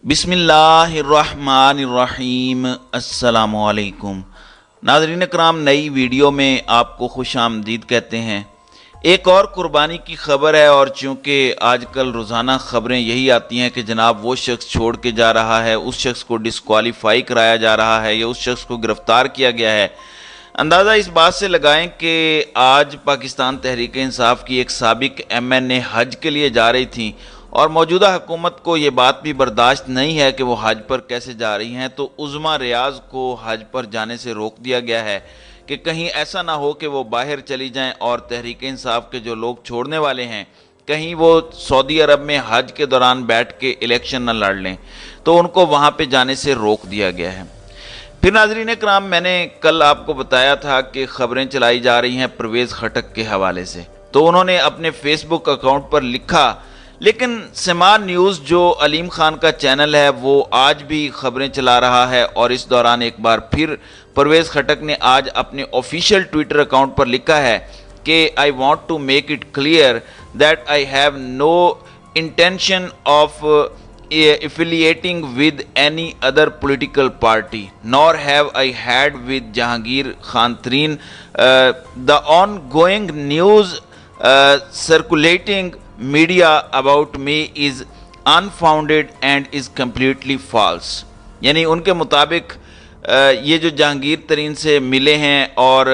بسم اللہ الرحمن الرحیم۔ السلام علیکم ناظرین اکرام، نئی ویڈیو میں آپ کو خوش آمدید کہتے ہیں۔ ایک اور قربانی کی خبر ہے، اور چونکہ آج کل روزانہ خبریں یہی آتی ہیں کہ جناب وہ شخص چھوڑ کے جا رہا ہے، اس شخص کو ڈسکوالیفائی کرایا جا رہا ہے یا اس شخص کو گرفتار کیا گیا ہے، اندازہ اس بات سے لگائیں کہ آج پاکستان تحریک انصاف کی ایک سابق MNA حج کے لیے جا رہی تھیں، اور موجودہ حکومت کو یہ بات بھی برداشت نہیں ہے کہ وہ حج پر کیسے جا رہی ہیں، تو عظمیٰ ریاض کو حج پر جانے سے روک دیا گیا ہے کہ کہیں ایسا نہ ہو کہ وہ باہر چلی جائیں اور تحریک انصاف کے جو لوگ چھوڑنے والے ہیں کہیں وہ سعودی عرب میں حج کے دوران بیٹھ کے الیکشن نہ لڑ لیں، تو ان کو وہاں پہ جانے سے روک دیا گیا ہے۔ پھر ناظرین کرام، میں نے کل آپ کو بتایا تھا کہ خبریں چلائی جا رہی ہیں پرویز خٹک کے حوالے سے، تو انہوں نے اپنے فیس بک اکاؤنٹ پر لکھا، لیکن سماع نیوز جو علیم خان کا چینل ہے وہ آج بھی خبریں چلا رہا ہے، اور اس دوران ایک بار پھر پرویز خٹک نے آج اپنے آفیشیل ٹویٹر اکاؤنٹ پر لکھا ہے کہ I want to make it clear that I have no intention of affiliating with any other political party, nor have I had with Jahangir Khan Tareen. The ongoing news circulating media about me is unfounded and is completely false. یعنی ان کے مطابق یہ جو جہانگیر ترین سے ملے ہیں، اور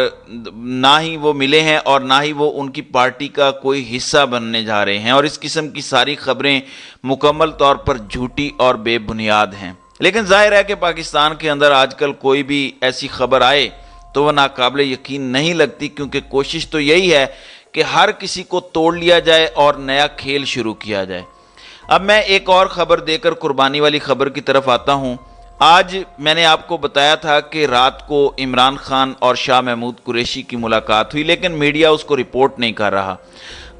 نہ ہی وہ ملے ہیں اور نہ ہی وہ ان کی پارٹی کا کوئی حصہ بننے جا رہے ہیں، اور اس قسم کی ساری خبریں مکمل طور پر جھوٹی اور بے بنیاد ہیں۔ لیکن ظاہر ہے کہ پاکستان کے اندر آج کل کوئی بھی ایسی خبر آئے تو وہ ناقابل یقین نہیں لگتی، کیونکہ کوشش تو یہی ہے کہ ہر کسی کو توڑ لیا جائے اور نیا کھیل شروع کیا جائے۔ اب میں ایک اور خبر دے کر قربانی والی خبر کی طرف آتا ہوں۔ آج میں نے آپ کو بتایا تھا کہ رات کو عمران خان اور شاہ محمود قریشی کی ملاقات ہوئی، لیکن میڈیا اس کو رپورٹ نہیں کر رہا۔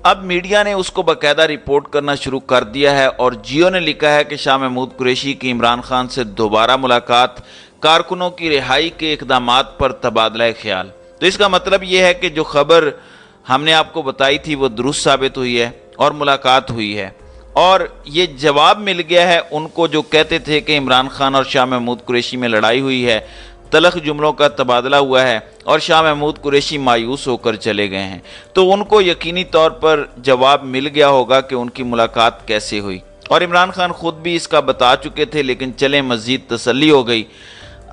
اب میڈیا نے اس کو باقاعدہ رپورٹ کرنا شروع کر دیا ہے، اور جیو نے لکھا ہے کہ شاہ محمود قریشی کی عمران خان سے دوبارہ ملاقات، کارکنوں کی رہائی کے اقدامات پر تبادلہ خیال۔ تو اس کا مطلب یہ ہے کہ جو خبر ہم نے آپ کو بتائی تھی وہ درست ثابت ہوئی ہے اور ملاقات ہوئی ہے، اور یہ جواب مل گیا ہے ان کو جو کہتے تھے کہ عمران خان اور شاہ محمود قریشی میں لڑائی ہوئی ہے، تلخ جملوں کا تبادلہ ہوا ہے اور شاہ محمود قریشی مایوس ہو کر چلے گئے ہیں۔ تو ان کو یقینی طور پر جواب مل گیا ہوگا کہ ان کی ملاقات کیسے ہوئی، اور عمران خان خود بھی اس کا بتا چکے تھے، لیکن چلیں مزید تسلی ہو گئی۔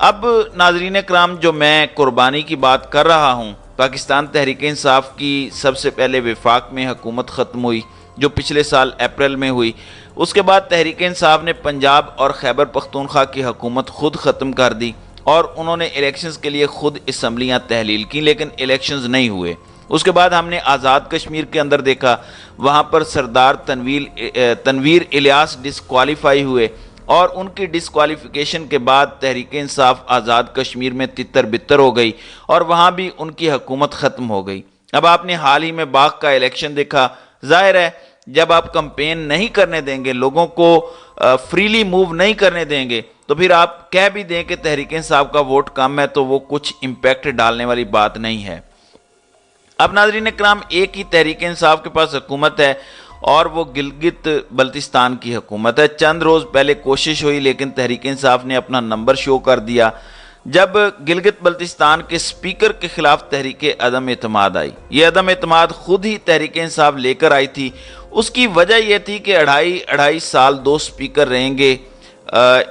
اب ناظرین کرام، جو میں قربانی کی بات کر رہا ہوں، پاکستان تحریک انصاف کی سب سے پہلے وفاق میں حکومت ختم ہوئی جو پچھلے سال اپریل میں ہوئی۔ اس کے بعد تحریک انصاف نے پنجاب اور خیبر پختونخوا کی حکومت خود ختم کر دی، اور انہوں نے الیکشنز کے لیے خود اسمبلیاں تحلیل کی، لیکن الیکشنز نہیں ہوئے۔ اس کے بعد ہم نے آزاد کشمیر کے اندر دیکھا، وہاں پر سردار تنویر الیاس ڈسکوالیفائی ہوئے، اور ان کی ڈسکوالیفیکیشن کے بعد تحریک انصاف آزاد کشمیر میں تتر بتر ہو گئی، اور وہاں بھی ان کی حکومت ختم ہو گئی۔ اب آپ نے حال ہی میں باغ کا الیکشن دیکھا۔ ظاہر ہے جب آپ کمپین نہیں کرنے دیں گے، لوگوں کو فریلی موو نہیں کرنے دیں گے، تو پھر آپ کہہ بھی دیں کہ تحریک انصاف کا ووٹ کم ہے تو وہ کچھ امپیکٹ ڈالنے والی بات نہیں ہے۔ اب ناظرین اکرام، ایک ہی تحریک انصاف کے پاس حکومت ہے، اور وہ گلگت بلتستان کی حکومت ہے۔ چند روز پہلے کوشش ہوئی، لیکن تحریک انصاف نے اپنا نمبر شو کر دیا جب گلگت بلتستان کے سپیکر کے خلاف تحریک عدم اعتماد آئی۔ یہ عدم اعتماد خود ہی تحریک انصاف لے کر آئی تھی۔ اس کی وجہ یہ تھی کہ اڑھائی سال 2 سپیکر رہیں گے،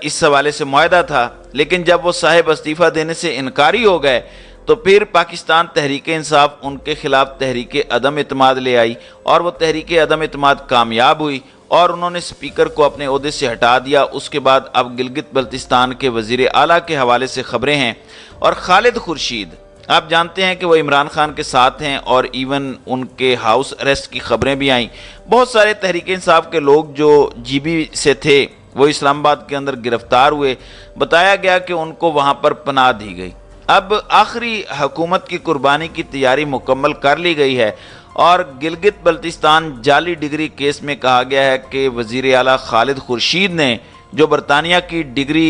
اس حوالے سے معاہدہ تھا، لیکن جب وہ صاحب استعفیٰ دینے سے انکاری ہو گئے تو پھر پاکستان تحریک انصاف ان کے خلاف تحریک عدم اعتماد لے آئی، اور وہ تحریک عدم اعتماد کامیاب ہوئی، اور انہوں نے سپیکر کو اپنے عہدے سے ہٹا دیا۔ اس کے بعد اب گلگت بلتستان کے وزیر اعلیٰ کے حوالے سے خبریں ہیں، اور خالد خورشید آپ جانتے ہیں کہ وہ عمران خان کے ساتھ ہیں، اور ایون ان کے ہاؤس اریسٹ کی خبریں بھی آئیں۔ بہت سارے تحریک انصاف کے لوگ جو GB سے تھے وہ اسلام آباد کے اندر گرفتار ہوئے، بتایا گیا کہ ان کو وہاں پر پناہ دی گئی۔ اب آخری حکومت کی قربانی کی تیاری مکمل کر لی گئی ہے، اور گلگت بلتستان جعلی ڈگری کیس میں کہا گیا ہے کہ وزیر اعلیٰ خالد خورشید نے جو برطانیہ کی ڈگری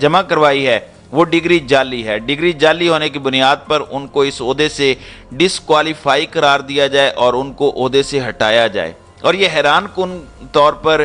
جمع کروائی ہے وہ ڈگری جعلی ہے۔ ڈگری جعلی ہونے کی بنیاد پر ان کو اس عہدے سے ڈسکوالیفائی قرار دیا جائے اور ان کو عہدے سے ہٹایا جائے، اور یہ حیران کن طور پر